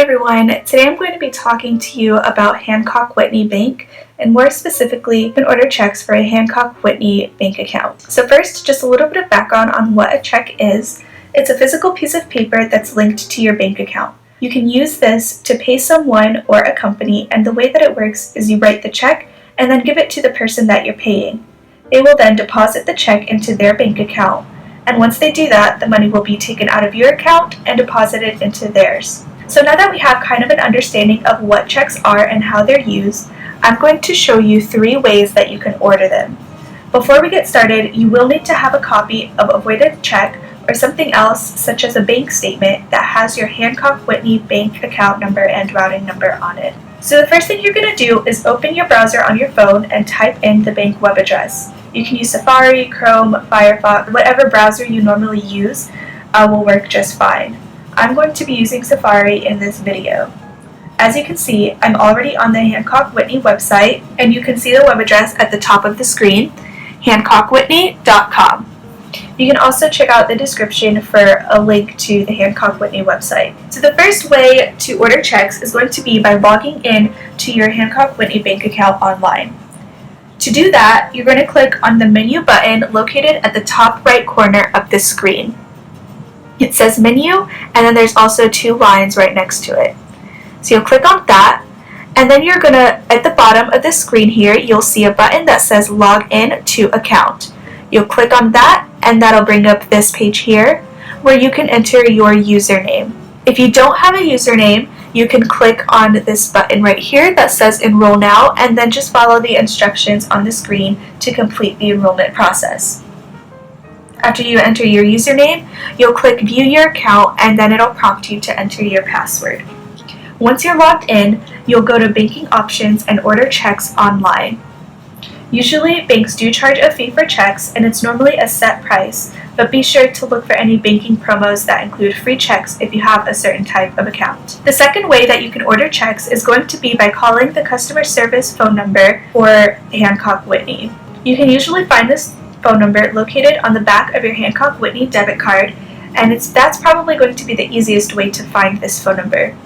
everyone, today I'm going to be talking to you about Hancock Whitney Bank, and more specifically, you can order checks for a Hancock Whitney bank account. So first, just a little bit of background on what a check is. It's a physical piece of paper that's linked to your bank account. You can use this to pay someone or a company, and the way that it works is you write the check and then give it to the person that you're paying. They will then deposit the check into their bank account, and once they do that, the money will be taken out of your account and deposited into theirs. So now that we have kind of an understanding of what checks are and how they're used, I'm going to show you 3 ways that you can order them. Before we get started, you will need to have a copy of a voided check or something else such as a bank statement that has your Hancock Whitney bank account number and routing number on it. So the first thing you're going to do is open your browser on your phone and type in the bank web address. You can use Safari, Chrome, Firefox, whatever browser you normally use will work just fine. I'm going to be using Safari in this video. As you can see, I'm already on the Hancock Whitney website, and you can see the web address at the top of the screen, hancockwhitney.com. You can also check out the description for a link to the Hancock Whitney website. So the first way to order checks is going to be by logging in to your Hancock Whitney bank account online. To do that, you're going to click on the menu button located at the top right corner of the screen. It says menu, and then there's also 2 lines right next to it. So you'll click on that, and then you're going to, at the bottom of the screen here, you'll see a button that says log in to account. You'll click on that, and that'll bring up this page here where you can enter your username. If you don't have a username, you can click on this button right here that says enroll now, and then just follow the instructions on the screen to complete the enrollment process. After you enter your username, you'll click view your account, and then it'll prompt you to enter your password. Once you're logged in, you'll go to banking options and order checks online. Usually, banks do charge a fee for checks, and it's normally a set price, but be sure to look for any banking promos that include free checks if you have a certain type of account. The second way that you can order checks is going to be by calling the customer service phone number for Hancock Whitney. You can usually find this phone number located on the back of your Hancock Whitney debit card, and that's probably going to be the easiest way to find this phone number.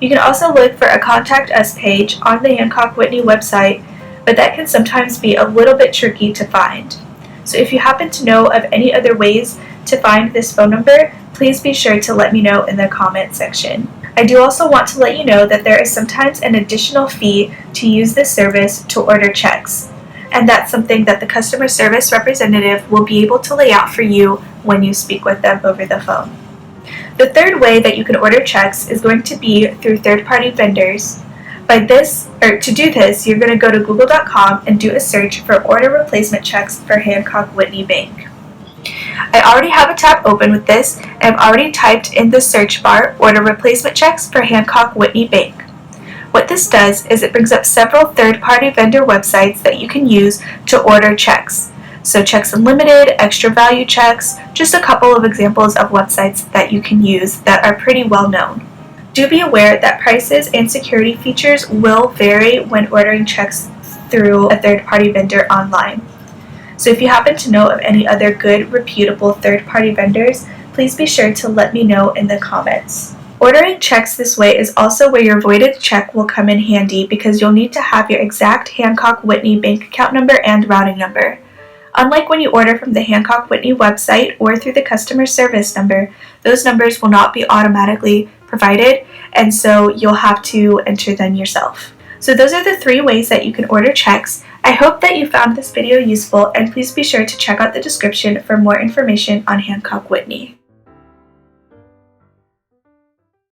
You can also look for a Contact Us page on the Hancock Whitney website, but that can sometimes be a little bit tricky to find. So if you happen to know of any other ways to find this phone number, please be sure to let me know in the comment section. I do also want to let you know that there is sometimes an additional fee to use this service to order checks, and that's something that the customer service representative will be able to lay out for you when you speak with them over the phone. The third way that you can order checks is going to be through third-party vendors. To do this, you're going to go to google.com and do a search for order replacement checks for Hancock Whitney Bank. I already have a tab open with this, and I've already typed in the search bar order replacement checks for Hancock Whitney Bank. What this does is it brings up several third-party vendor websites that you can use to order checks. So Checks Unlimited, Extra Value Checks, just a couple of examples of websites that you can use that are pretty well known. Do be aware that prices and security features will vary when ordering checks through a third-party vendor online. So if you happen to know of any other good, reputable third-party vendors, please be sure to let me know in the comments. Ordering checks this way is also where your voided check will come in handy, because you'll need to have your exact Hancock Whitney bank account number and routing number. Unlike when you order from the Hancock Whitney website or through the customer service number, those numbers will not be automatically provided, and so you'll have to enter them yourself. So those are the 3 ways that you can order checks. I hope that you found this video useful, and please be sure to check out the description for more information on Hancock Whitney.